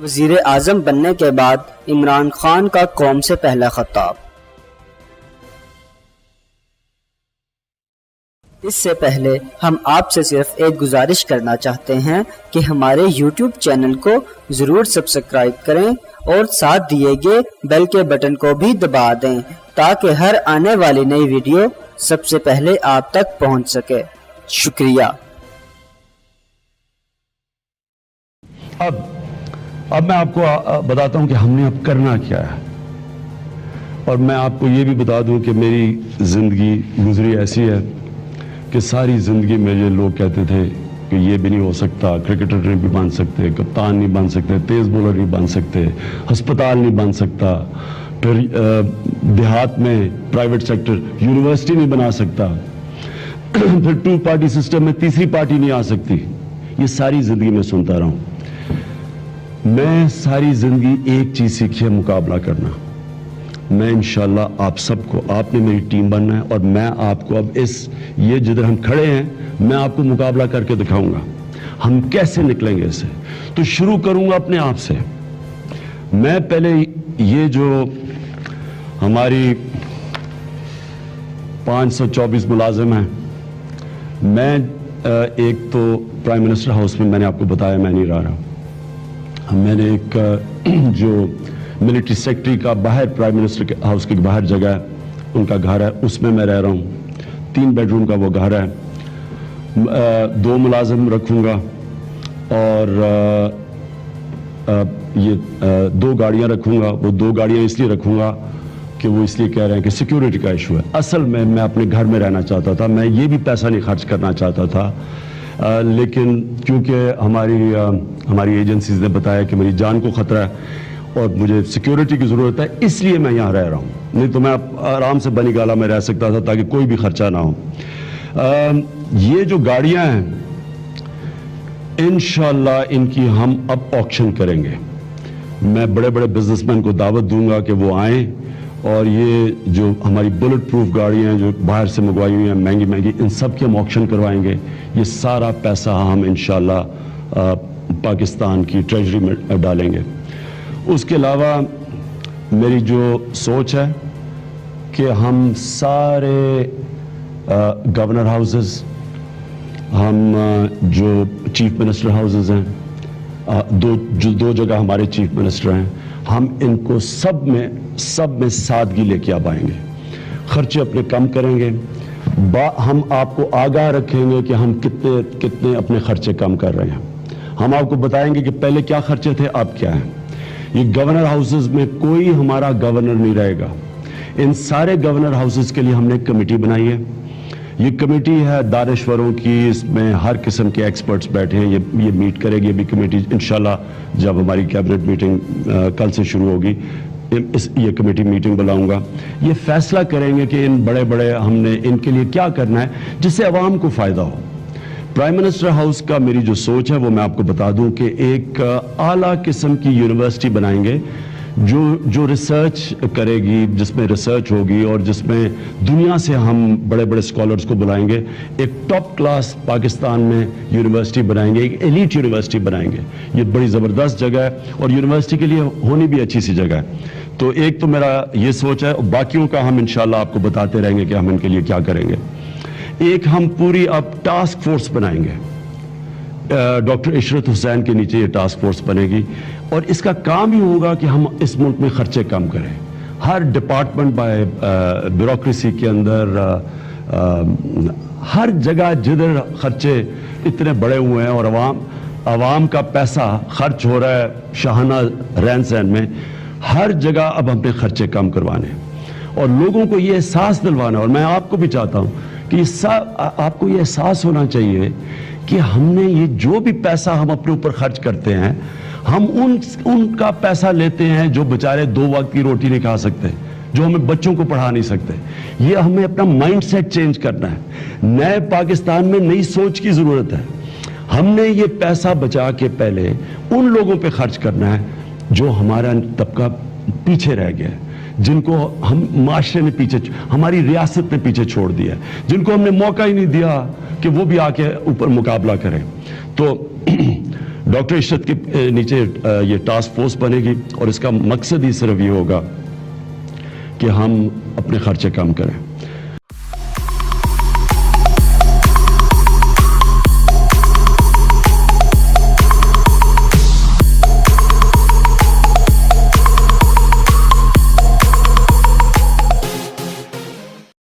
وزیر اعظم بننے کے بعد عمران خان کا قوم سے پہلا خطاب۔ اس سے پہلے ہم آپ سے صرف ایک گزارش کرنا چاہتے ہیں کہ ہمارے یوٹیوب چینل کو ضرور سبسکرائب کریں اور ساتھ دیے گئے بیل کے بٹن کو بھی دبا دیں تاکہ ہر آنے والی نئی ویڈیو سب سے پہلے آپ تک پہنچ سکے۔ شکریہ۔ اب میں آپ کو بتاتا ہوں کہ ہم نے اب کرنا کیا ہے، اور میں آپ کو یہ بھی بتا دوں کہ میری زندگی گزری ایسی ہے کہ ساری زندگی میں یہ لوگ کہتے تھے کہ یہ بھی نہیں ہو سکتا، کرکٹر نہیں بھی بن سکتے، کپتان نہیں بن سکتے، تیز بولر نہیں بن سکتے، ہسپتال نہیں بن سکتا، پھر دیہات میں پرائیویٹ سیکٹر یونیورسٹی نہیں بنا سکتا، پھر 2 پارٹی سسٹم میں تیسری پارٹی نہیں آ سکتی۔ یہ ساری زندگی میں سنتا رہا ہوں۔ میں ساری زندگی ایک چیز سیکھی ہے، مقابلہ کرنا۔ میں انشاءاللہ آپ سب کو، آپ نے میری ٹیم بننا ہے، اور میں آپ کو اب یہ جدھر ہم کھڑے ہیں میں آپ کو مقابلہ کر کے دکھاؤں گا ہم کیسے نکلیں گے اس سے۔ تو شروع کروں گا اپنے آپ سے۔ میں پہلے یہ جو ہماری 524 ملازم ہیں، میں ایک تو پرائم منسٹر ہاؤس میں نے آپ کو بتایا میں نہیں رہ رہا، میں نے ایک جو ملٹری سیکٹری کا باہر پرائم منسٹر ہاؤس کے باہر جگہ ہے، ان کا گھر ہے، اس میں رہ رہا ہوں۔ 3 بیڈ روم کا وہ گھر ہے، 2 ملازم رکھوں گا، اور یہ 2 گاڑیاں رکھوں گا۔ وہ 2 گاڑیاں اس لیے رکھوں گا کہ وہ اس لیے کہہ رہے ہیں کہ سیکیورٹی کا ایشو ہے۔ اصل میں اپنے گھر میں رہنا چاہتا تھا، میں یہ بھی پیسہ نہیں خرچ کرنا چاہتا تھا، لیکن کیونکہ ہماری ایجنسیز نے بتایا کہ میری جان کو خطرہ ہے اور مجھے سیکیورٹی کی ضرورت ہے، اس لیے میں یہاں رہ رہا ہوں، نہیں تو میں آرام سے بنی گالا میں رہ سکتا تھا تاکہ کوئی بھی خرچہ نہ ہو۔ یہ جو گاڑیاں ہیں انشاءاللہ ان کی ہم اب آکشن کریں گے۔ میں بڑے بڑے بزنس مین کو دعوت دوں گا کہ وہ آئیں، اور یہ جو ہماری بلٹ پروف گاڑیاں ہیں جو باہر سے منگوائی ہوئی ہیں مہنگی مہنگی، ان سب کے ہم آکشن کروائیں گے۔ یہ سارا پیسہ ہم انشاءاللہ پاکستان کی ٹریجری میں ڈالیں گے۔ اس کے علاوہ میری جو سوچ ہے کہ ہم سارے گورنر ہاؤسز، ہم جو چیف منسٹر ہاؤسز ہیں، دو جگہ ہمارے چیف منسٹر ہیں، ہم ان کو سب میں سادگی لے کے آئیں گے، خرچے اپنے کم کریں گے، ہم آپ کو آگاہ رکھیں گے کہ ہم کتنے اپنے خرچے کم کر رہے ہیں۔ ہم آپ کو بتائیں گے کہ پہلے کیا خرچے تھے اب کیا ہیں۔ یہ گورنر ہاؤسز میں کوئی ہمارا گورنر نہیں رہے گا، ان سارے گورنر ہاؤسز کے لیے ہم نے ایک کمیٹی بنائی ہے۔ یہ کمیٹی ہے دانشوروں کی، اس میں ہر قسم کے ایکسپرٹس بیٹھے ہیں، یہ میٹ کرے گی ابھی کمیٹی انشاءاللہ جب ہماری کیبنٹ میٹنگ کل سے شروع ہوگی، یہ کمیٹی میٹنگ بلاؤں گا۔ یہ فیصلہ کریں گے کہ ان بڑے ہم نے ان کے لیے کیا کرنا ہے جس سے عوام کو فائدہ ہو۔ پرائم منسٹر ہاؤس کا میری جو سوچ ہے وہ میں آپ کو بتا دوں کہ ایک اعلیٰ قسم کی یونیورسٹی بنائیں گے جو ریسرچ کرے گی، جس میں ریسرچ ہوگی اور جس میں دنیا سے ہم بڑے بڑے اسکالرز کو بلائیں گے۔ ایک ٹاپ کلاس پاکستان میں یونیورسٹی بنائیں گے، ایک ایلیٹ یونیورسٹی بنائیں گے۔ یہ بڑی زبردست جگہ ہے اور یونیورسٹی کے لیے ہونی بھی اچھی سی جگہ ہے۔ تو ایک تو میرا یہ سوچ ہے، باقیوں کا ہم انشاءاللہ آپ کو بتاتے رہیں گے کہ ہم ان کے لیے کیا کریں گے۔ ایک ہم پوری اب ٹاسک فورس بنائیں گے، ڈاکٹر عشرت حسین کے نیچے یہ ٹاسک فورس بنے گی، اور اس کا کام ہی ہوگا کہ ہم اس ملک میں خرچے کم کریں۔ ہر ڈپارٹمنٹ بیوروکریسی کے اندر ہر جگہ جدھر خرچے اتنے بڑے ہوئے ہیں اور عوام کا پیسہ خرچ ہو رہا ہے شاہانہ رہن سہن میں، ہر جگہ اب ہم نے خرچے کم کروانے اور لوگوں کو یہ احساس دلوانا، اور میں آپ کو بھی چاہتا ہوں کہ آپ کو یہ احساس ہونا چاہیے کہ ہم نے یہ جو بھی پیسہ ہم اپنے اوپر خرچ کرتے ہیں، ہم ان کا پیسہ لیتے ہیں جو بیچارے 2 وقت کی روٹی نہیں کھا سکتے، جو ہمیں بچوں کو پڑھا نہیں سکتے۔ یہ ہمیں اپنا مائنڈ سیٹ چینج کرنا ہے۔ نئے پاکستان میں نئی سوچ کی ضرورت ہے۔ ہم نے یہ پیسہ بچا کے پہلے ان لوگوں پہ خرچ کرنا ہے جو ہمارا طبقہ پیچھے رہ گیا ہے، جن کو ہم معاشرے نے ہماری ریاست نے پیچھے چھوڑ دیا، جن کو ہم نے موقع ہی نہیں دیا کہ وہ بھی آ کے اوپر مقابلہ کریں۔ تو ڈاکٹر عشرت کے نیچے یہ ٹاسک فورس بنے گی اور اس کا مقصد ہی صرف یہ ہوگا کہ ہم اپنے خرچے کم کریں.